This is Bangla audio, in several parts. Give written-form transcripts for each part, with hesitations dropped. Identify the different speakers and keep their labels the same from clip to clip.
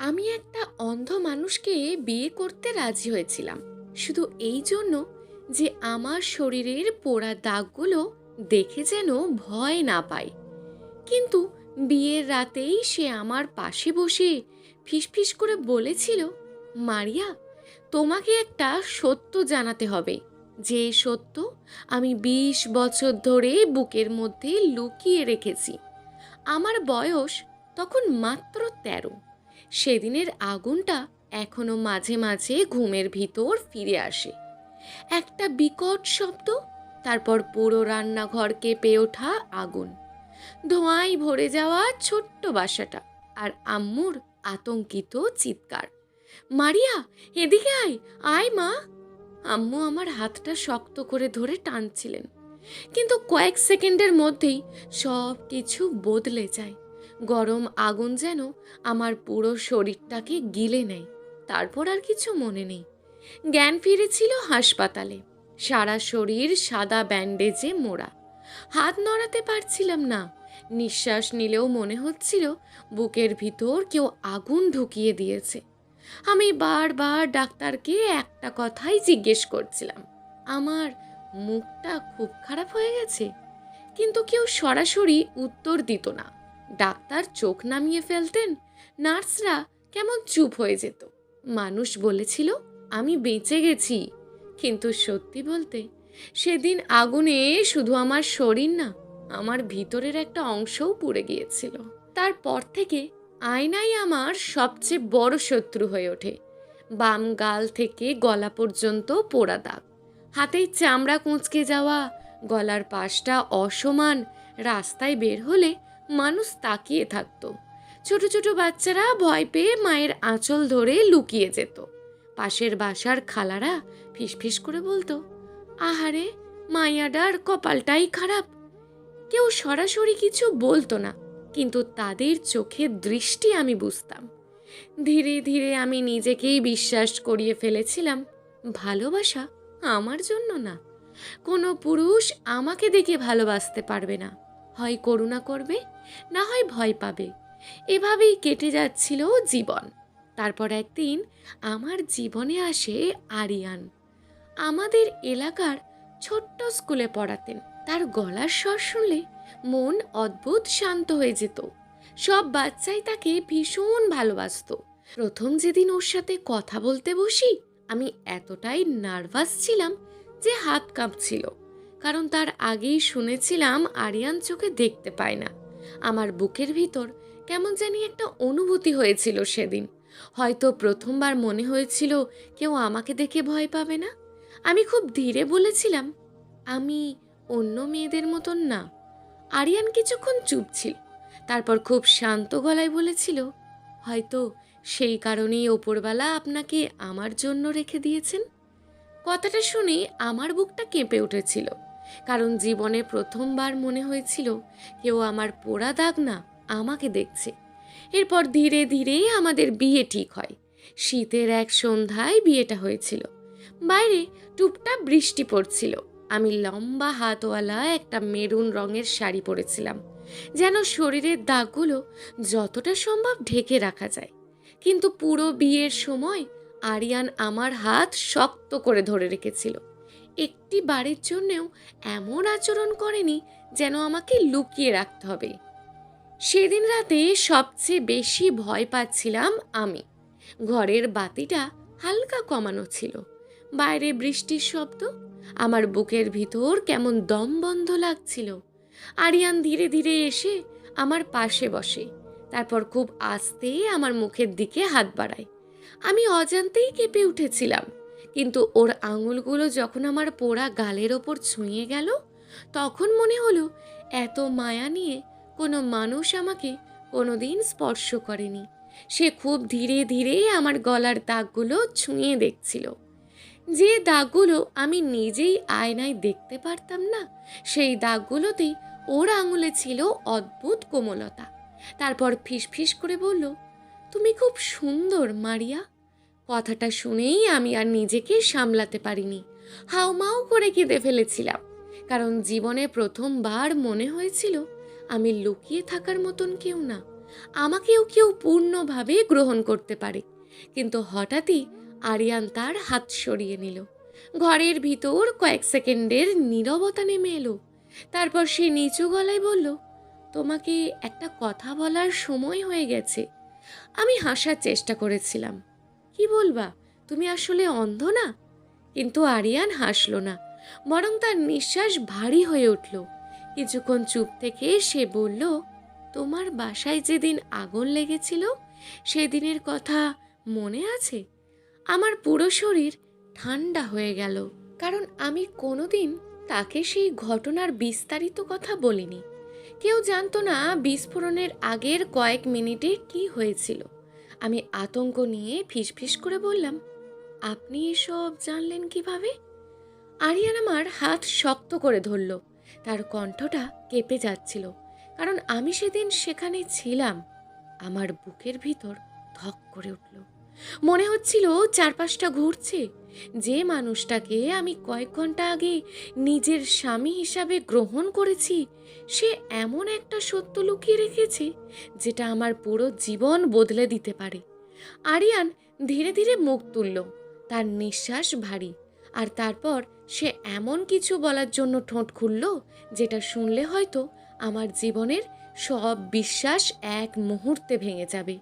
Speaker 1: আমি একটা অন্ধ মানুষকে বিয়ে করতে রাজি হয়েছিলাম শুধু এই জন্য যে আমার শরীরের পোড়া দাগগুলো দেখে যেন ভয় না পায়। কিন্তু বিয়ের রাতেই সে আমার পাশে বসে ফিসফিস করে বলেছিল, মারিয়া, তোমাকে একটা সত্য জানাতে হবে, যে সত্য আমি 20 বছর ধরে বুকের মধ্যে লুকিয়ে রেখেছি। আমার বয়স তখন মাত্র 13। সেদিনের আগুনটা এখনো মাঝে মাঝে ঘুমের ভিতর ফিরে আসে। একটা বিকট শব্দ, তারপর পুরো রান্নাঘর কেঁপে ওঠা আগুন, ধোঁয়ায় ভরে যাওয়া ছোট্ট বাসাটা, আর আম্মুর আতঙ্কিত চিৎকার, মারিয়া, এদিকে আয়, আয় মা। আম্মু আমার হাতটা শক্ত করে ধরে টানছিলেন, কিন্তু কয়েক সেকেন্ডের মধ্যেই সব কিছু বদলে যায়। গরম আগুন যেন আমার পুরো শরীরটাকে গিলে নেয়। তারপর আর কিছু মনে নেই। জ্ঞান ফিরেছিল হাসপাতালে, সারা শরীর সাদা ব্যান্ডেজে মোড়া। হাত নড়াতে পারছিলাম না, নিঃশ্বাস নিলেও মনে হচ্ছিল বুকের ভিতর কেউ আগুন ঢুকিয়ে দিয়েছে। আমি বারবার ডাক্তারকে একটা কথাই জিজ্ঞেস করছিলাম, আমার মুখটা খুব খারাপ হয়ে গেছে, কিন্তু কেউ সরাসরি উত্তর দিত না। ডাক্তার চোখ নামিয়ে ফেলতেন, নার্সরা কেমন চুপ হয়ে যেত। মানুষ বলেছিল আমি বেঁচে গেছি, কিন্তু সত্যি বলতে সেদিন আগুনে শুধু আমার শরীর না, আমার ভিতরের একটা অংশও পুড়ে গিয়েছিল। তারপর থেকে আয়নাই আমার সবচেয়ে বড় শত্রু হয়ে ওঠে। বাম গাল থেকে গলা পর্যন্ত পোড়া দাগ, হাতের চামড়া কুঁচকে যাওয়া, গলার পাশটা অসমান। রাস্তায় বের হলে মানুষ তাকিয়ে থাকতো। ছোট ছোট বাচ্চারা ভয় পেয়ে মায়ের আঁচল ধরে লুকিয়ে যেত। পাশের বাসার খালারা ফিসফিস করে বলতো, আহারে, মায়াডার কপালটাই খারাপ। কেউ সরাসরি কিছু বলতো না, কিন্তু তাদের চোখের দৃষ্টি আমি বুঝতাম। ধীরে ধীরে আমি নিজেকেই বিশ্বাস করিয়ে ফেলেছিলাম, ভালোবাসা আমার জন্য না। কোনো পুরুষ আমাকে দেখে ভালোবাসতে পারবে না, হয় করুণা করবে, না হয় ভয় পাবে। এভাবেই কেটে যাচ্ছিল জীবন। তারপর একদিন আমার জীবনে আসে আরিয়ান। আমাদের এলাকার ছোট্ট স্কুলে পড়াতেন। তার গলার স্বর শুনলে মন অদ্ভুত শান্ত হয়ে যেত। সব বাচ্চাই তাকে ভীষণ ভালোবাসতো। প্রথম যেদিন ওর সাথে কথা বলতে বসি, আমি এতটাই নার্ভাস ছিলাম যে হাত কাঁপছিল, কারণ তার আগেই শুনেছিলাম আরিয়ান চোখে দেখতে পায় না। আমার বুকের ভিতর কেমন জানি একটা অনুভূতি হয়েছিল সেদিন। হয়তো প্রথমবার মনে হয়েছিল কেউ আমাকে দেখে ভয় পাবে না। আমি খুব ধীরে বলেছিলাম, আমি অন্য মেয়েদের মতন না। আরিয়ান কিছুক্ষণ চুপ ছিল, তারপর খুব শান্ত গলায় বলেছিল, হয়তো সেই কারণেই ওপরওয়ালা আপনাকে আমার জন্য রেখে দিয়েছেন। কথাটা শুনে আমার বুকটা কেঁপে উঠেছিল, কারণ জীবনে প্রথমবার মনে হয়েছিল কেউ আমার পোড়া দাগ না, আমাকে দেখছে। এরপর ধীরে ধীরে আমাদের বিয়ে ঠিক হয়। শীতের এক সন্ধ্যায় বিয়েটা হয়েছিল। বাইরে টুপটাপ বৃষ্টি পড়ছিল। আমি লম্বা হাতওয়ালা একটা মেরুন রঙের শাড়ি পরেছিলাম, যেন শরীরের দাগগুলো যতটা সম্ভব ঢেকে রাখা যায়। কিন্তু পুরো বিয়ের সময় আরিয়ান আমার হাত শক্ত করে ধরে রেখেছিল। একটি বারের জন্যেও এমন আচরণ করেনি যেন আমাকে লুকিয়ে রাখতে হবে। সেদিন রাতে সবচেয়ে বেশি ভয় পাচ্ছিলাম আমি। ঘরের বাতিটা হালকা কমানো ছিল, বাইরে বৃষ্টির শব্দ, আমার বুকের ভিতর কেমন দম বন্ধ লাগছিল। আরিয়ান ধীরে ধীরে এসে আমার পাশে বসে, তারপর খুব আস্তে আমার মুখের দিকে হাত বাড়ায়। আমি অজান্তেই কেঁপে উঠেছিলাম, কিন্তু ওর আঙুলগুলো যখন আমার পোড়া গালের ওপর ছুঁয়ে গেল, তখন মনে হলো এত মায়া নিয়ে কোনো মানুষ আমাকে কোনোদিন স্পর্শ করেনি। সে খুব ধীরে ধীরে আমার গলার দাগগুলো ছুঁয়ে দেখছিল, যে দাগগুলো আমি নিজেই আয়নায় দেখতে পারতাম না। সেই দাগগুলোতেই ওর আঙুলে ছিল অদ্ভুত কোমলতা। তারপর ফিসফিস করে বলল, তুমি খুব সুন্দর মারিয়া। কথাটা শুনেই আমি আর নিজেকে সামলাতে পারিনি, হাউমাউ করে কেঁদে ফেলেছিলাম, কারণ জীবনে প্রথমবার মনে হয়েছিল আমি লুকিয়ে থাকার মতন কেউ না, আমাকেও কেউ পূর্ণভাবে গ্রহণ করতে পারে। কিন্তু হঠাৎই আরিয়ান তার হাত সরিয়ে নিল। ঘরের ভিতর কয়েক সেকেন্ডের নীরবতা নেমে এলো। তারপর সে নিচু গলায় বলল, তোমাকে একটা কথা বলার সময় হয়ে গেছে। আমি হাসার চেষ্টা করেছিলাম, কি বলবা, তুমি আসলে অন্ধ না? কিন্তু আরিয়ান হাসল না, বরং তার নিঃশ্বাস ভারী হয়ে উঠল। কিছুক্ষণ চুপ থেকে সে বলল, তোমার বাসায় যেদিন আগুন লেগেছিল সেদিনের কথা মনে আছে? আমার পুরো শরীর ঠান্ডা হয়ে গেল, কারণ আমি কোনোদিন তাকে সেই ঘটনার বিস্তারিত কথা বলিনি। কেউ জানতো না বিস্ফোরণের আগের কয়েক মিনিটে কি হয়েছিল। আমি আতঙ্ক নিয়ে ফিসফিস করে বললাম, আপনি এসব জানলেন কিভাবে? আরিয়ান আমার হাত শক্ত করে ধরল। তার কণ্ঠটা কেঁপে যাচ্ছিল, কারণ আমি সেদিন সেখানে ছিলাম। আমার বুকের ভিতর ধক করে উঠল। মনে হচ্ছিল চারপাশটা ঘুরছে। যে মানুষটাকে আমি কয়েক ঘন্টা আগে নিজের স্বামী হিসাবে গ্রহণ করেছি, সে এমন একটা সত্য লুকিয়ে রেখেছে যেটা আমার পুরো জীবন বদলে দিতে পারে। আরিয়ান ধীরে ধীরে মুখ তুলল, তার নিঃশ্বাস ভারী। আর তারপর সে এমন কিছু বলার জন্য ঠোঁট খুলল যেটা শুনলে হয়তো আমার জীবনের সব বিশ্বাস এক মুহূর্তে ভেঙে যাবে।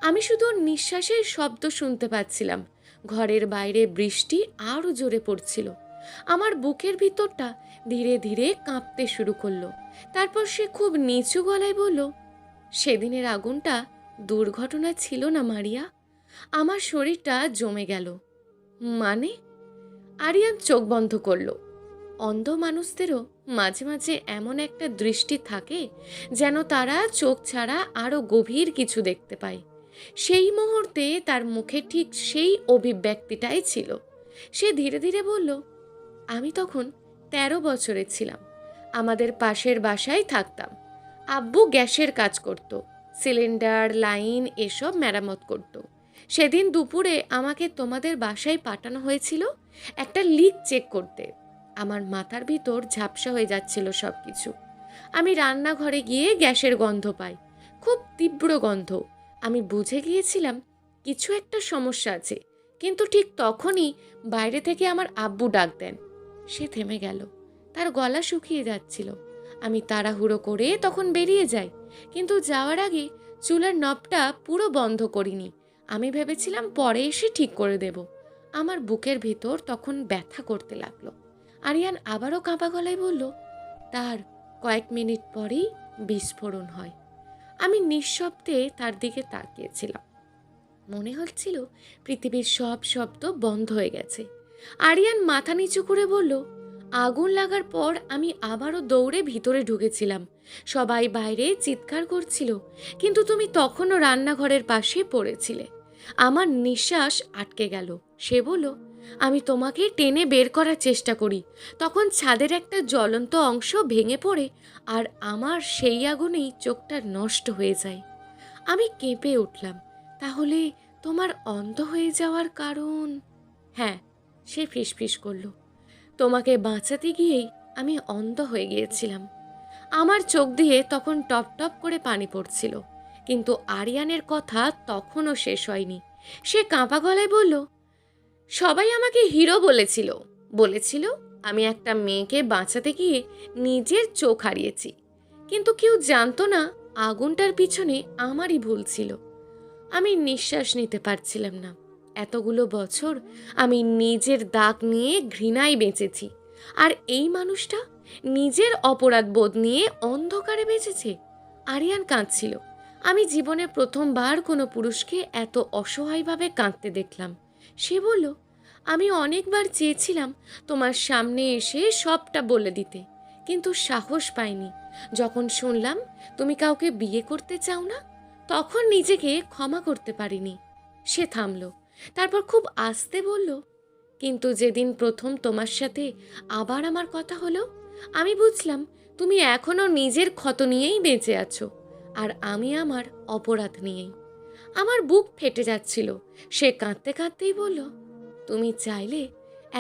Speaker 1: আমি শুধু নিঃশ্বাসের শব্দ শুনতে পাচ্ছিলাম। ঘরের বাইরে বৃষ্টি আরও জোরে পড়ছিল। আমার বুকের ভিতরটা ধীরে ধীরে কাঁপতে শুরু করলো। তারপর সে খুব নিচু গলায় বলল, সেদিনের আগুনটা দুর্ঘটনা ছিল না মারিয়া। আমার শরীরটা জমে গেল। মানে? আরিয়ান চোখ বন্ধ করলো। অন্ধ মানুষদেরও মাঝে মাঝে এমন একটা দৃষ্টি থাকে যেন তারা চোখ ছাড়া আরো গভীর কিছু দেখতে পায়। সেই মুহূর্তে তার মুখে ঠিক সেই অভিব্যক্তিটাই ছিল। সে ধীরে ধীরে বলল, আমি তখন 13 বছরের ছিলাম। আমাদের পাশের বাসায় থাকতাম। আব্বু গ্যাসের কাজ করত, সিলিন্ডার লাইন এসব মেরামত করত। সেদিন দুপুরে আমাকে তোমাদের বাসায় পাঠানো হয়েছিল একটা লিক চেক করতে। আমার মাথার ভিতর ঝাপসা হয়ে যাচ্ছিল সব কিছু। আমি রান্নাঘরে গিয়ে গ্যাসের গন্ধ পাই, খুব তীব্র গন্ধ। আমি বুঝে গিয়েছিলাম কিছু একটা সমস্যা আছে, কিন্তু ঠিক তখনই বাইরে থেকে আমার আব্বু ডাক দেন। সে থেমে গেল, তার গলা শুকিয়ে যাচ্ছিল। আমি তাড়াহুড়ো করে তখন বেরিয়ে যাই, কিন্তু যাওয়ার আগে চুলার নবটা পুরো বন্ধ করিনি। আমি ভেবেছিলাম পরে এসে ঠিক করে দেব। আমার বুকের ভিতর তখন ব্যথা করতে লাগলো। আরিয়ান আবারও কাঁপা গলায় বলল, তার কয়েক মিনিট পরেই বিস্ফোরণ হয়। আমি নিঃশব্দে তার দিকে তাকিয়েছিলাম। মনে হচ্ছিল পৃথিবীর সব শব্দ বন্ধ হয়ে গেছে। আরিয়ান মাথা নিচু করে বলল, আগুন লাগার পর আমি আবারও দৌড়ে ভিতরে ঢুকেছিলাম। সবাই বাইরে চিৎকার করছিল, কিন্তু তুমি তখনও রান্নাঘরের পাশে পড়েছিলে। আমার নিঃশ্বাস আটকে গেল। সে বলল, আমি তোমাকে টেনে বের করার চেষ্টা করি, তখন ছাদের একটা জ্বলন্ত অংশ ভেঙে পড়ে আর আমার সেই আগুনেই চোখটা নষ্ট হয়ে যায়। আমি কেঁপে উঠলাম, তাহলে তোমার অন্ধ হয়ে যাওয়ার কারণ? হ্যাঁ, সে ফিসফিস করল, তোমাকে বাঁচাতে গিয়েই আমি অন্ধ হয়ে গিয়েছিলাম। আমার চোখ দিয়ে তখন টপ টপ করে পানি পড়ছিল, কিন্তু আরিয়ানের কথা তখনও শেষ হয়নি। সে কাঁপা গলায় বলল, সবাই আমাকে হিরো বলেছিল, বলেছিল আমি একটা মেয়েকে বাঁচাতে গিয়ে নিজের চোখ হারিয়েছি, কিন্তু কেউ জানতো না আগুনটার পিছনে আমারই ভুল ছিল। আমি নিঃশ্বাস নিতে পারছিলাম না। এতগুলো বছর আমি নিজের দাগ নিয়ে ঘৃণায় বেঁচেছি, আর এই মানুষটা নিজের অপরাধ বোধ নিয়ে অন্ধকারে বেঁচেছে। আরিয়ান কাঁদছিল। আমি জীবনে প্রথমবার কোনো পুরুষকে এত অসহায়ভাবে কাঁদতে দেখলাম। সে বলল, আমি অনেকবার চেয়েছিলাম তোমার সামনে এসে সবটা বলে দিতে, কিন্তু সাহস পাইনি। যখন শুনলাম তুমি কাউকে বিয়ে করতে চাও না, তখন নিজেকে ক্ষমা করতে পারিনি। সে থামল, তারপর খুব আস্তে বলল, কিন্তু যেদিন প্রথম তোমার সাথে আবার আমার কথা হলো, আমি বুঝলাম তুমি এখনো নিজের ক্ষত নিয়েই বেঁচে আছো, আর আমি আমার অপরাধ নিয়েই। আমার বুক ফেটে যাচ্ছিল। সে কাঁদতে কাঁদতেই বলল, তুমি চাইলে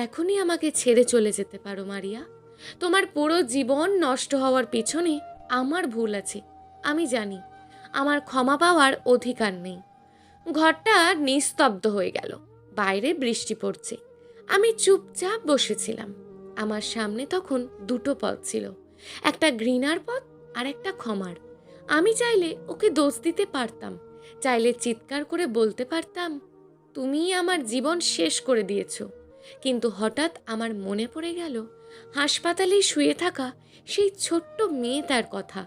Speaker 1: এখনই আমাকে ছেড়ে চলে যেতে পারো মারিয়া। তোমার পুরো জীবন নষ্ট হওয়ার পিছনে আমার ভুল আছে, আমি জানি। আমার ক্ষমা পাওয়ার অধিকার নেই। ঘরটা নিস্তব্ধ হয়ে গেল। বাইরে বৃষ্টি পড়ছে। আমি চুপচাপ বসেছিলাম। আমার সামনে তখন দুটো পথ ছিল, একটা ঘৃণার পথ আর একটা ক্ষমার। আমি চাইলে ওকে দোষ দিতে পারতাম, চাইলে চিৎকার করে বলতে পারতাম, তুমি আমার জীবন শেষ করে দিয়েছো। কিন্তু হঠাৎ আমার মনে পড়ে গেল হাসপাতালে শুয়ে থাকা সেই ছোট্ট মেয়েটার কথা,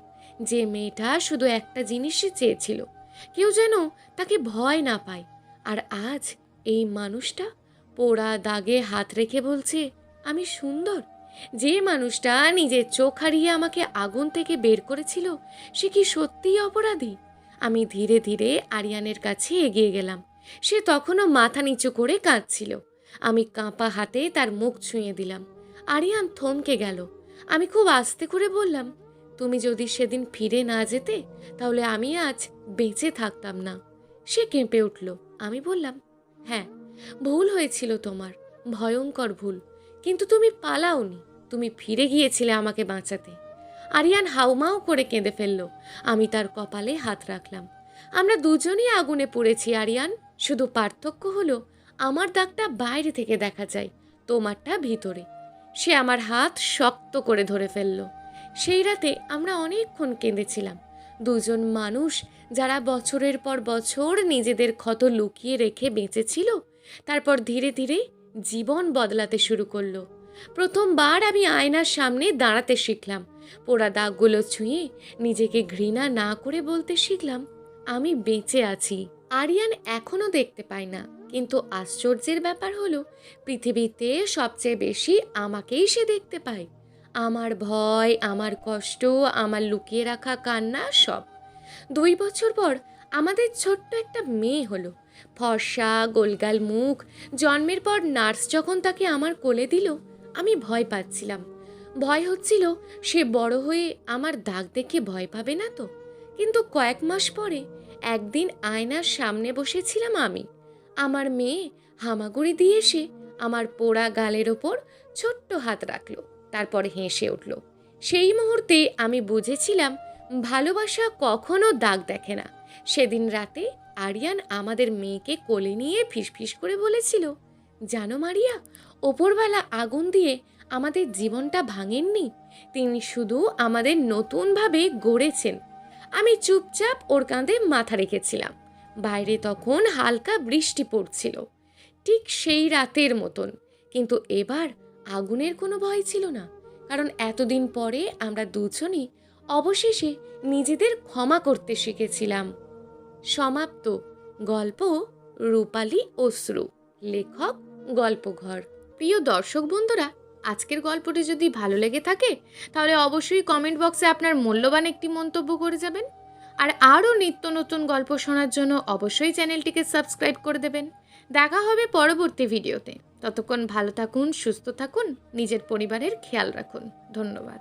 Speaker 1: যে মেয়েটা শুধু একটা জিনিসই চেয়েছিল, কেউ যেন তাকে ভয় না পায়। আর আজ এই মানুষটা পোড়া দাগে হাত রেখে বলছে আমি সুন্দর। যে মানুষটা নিজের চোখ হারিয়ে আমাকে আগুন থেকে বের করেছিল, সে কি সত্যিই অপরাধী? আমি ধীরে ধীরে আরিয়ানের কাছে এগিয়ে গেলাম। সে তখনও মাথা নিচু করে কাঁদছিল। আমি কাঁপা হাতে তার মুখ ছুঁয়ে দিলাম। আরিয়ান থমকে গেল। আমি খুব আস্তে করে বললাম, তুমি যদি সেদিন ফিরে না যেতে, তাহলে আমি আজ বেঁচে থাকতাম না। সে কেঁপে উঠল। আমি বললাম, হ্যাঁ, ভুল হয়েছিল তোমার, ভয়ঙ্কর ভুল। কিন্তু তুমি পালাওনি, তুমি ফিরে গিয়েছিলে আমাকে বাঁচাতে। আরিয়ান হাউমাউ করে কেঁদে ফেলল। আমি তার কপালে হাত রাখলাম। আমরা দুজনই আগুনে পুড়েছি আরিয়ান, শুধু পার্থক্য হলো আমার দাগটা বাইরে থেকে দেখা যায়, তোমারটা ভিতরে। সে আমার হাত শক্ত করে ধরে ফেলল। সেই রাতে আমরা অনেকক্ষণ কেঁদেছিলাম। দুজন মানুষ যারা বছরের পর বছর নিজেদের ক্ষত লুকিয়ে রেখে বেঁচেছিল, তারপর ধীরে ধীরে জীবন বদলাতে শুরু করলো। প্রথমবার আমি আয়নার সামনে দাঁড়াতে শিখলাম। পোড়া দাগগুলো ছুঁয়ে নিজেকে ঘৃণা না করে বলতে শিখলাম, আমি বেঁচে আছি। আরিয়ান এখনো দেখতে পায় না, কিন্তু আশ্চর্যের ব্যাপার হলো পৃথিবীতে সবচেয়ে বেশি আমাকেই সে দেখতে পায়। আমার ভয়, আমার কষ্ট, আমার লুকিয়ে রাখা কান্না, সব। 2 বছর পর আমাদের ছোট্ট একটা মেয়ে হলো। ফর্সা গোলগাল মুখ। জন্মের পর নার্স যখন তাকে আমার কোলে দিল, আমি ভয় পাচ্ছিলাম। ভয় হচ্ছিল সে বড় হয়ে আমার দাগ দেখে ভয় পাবে না তো। কিন্তু কয়েক মাস পরে একদিন আয়নার সামনে বসেছিলাম আমি। আমার মেয়ে হামাগুড়ি দিয়ে এসে আমার পোড়া গালের ওপর ছোট্ট হাত রাখলো, তারপর হেসে উঠল। সেই মুহূর্তে আমি বুঝেছিলাম ভালোবাসা কখনো দাগ দেখে না। সেদিন রাতে আরিয়ান আমাদের মেয়েকে কোলে নিয়ে ফিসফিস করে বলেছিল, জানো মারিয়া, ওপরবেলা আগুন দিয়ে আমাদের জীবনটা ভাঙেননি, তিনি শুধু আমাদের নতুনভাবে গড়েছেন। আমি চুপচাপ ওর কাঁধে মাথা রেখেছিলাম। বাইরে তখন হালকা বৃষ্টি পড়ছিল, ঠিক সেই রাতের মতন। কিন্তু এবার আগুনের কোনো ভয় ছিল না, কারণ এতদিন পরে আমরা দুজনই অবশেষে নিজেদের ক্ষমা করতে শিখেছিলাম। সমাপ্ত। গল্প রূপালী অশ্রু। লেখক গল্পঘর। প্রিয় দর্শক বন্ধুরা, আজকের গল্পটি যদি ভালো লেগে থাকে, তাহলে অবশ্যই কমেন্ট বক্সে আপনার মূল্যবান একটি মন্তব্য করে যাবেন। আর আরও নিত্য নতুন গল্প শোনার জন্য অবশ্যই চ্যানেলটিকে সাবস্ক্রাইব করে দেবেন। দেখা হবে পরবর্তী ভিডিওতে। ততক্ষণ ভালো থাকুন, সুস্থ থাকুন, নিজের পরিবারের খেয়াল রাখুন। ধন্যবাদ।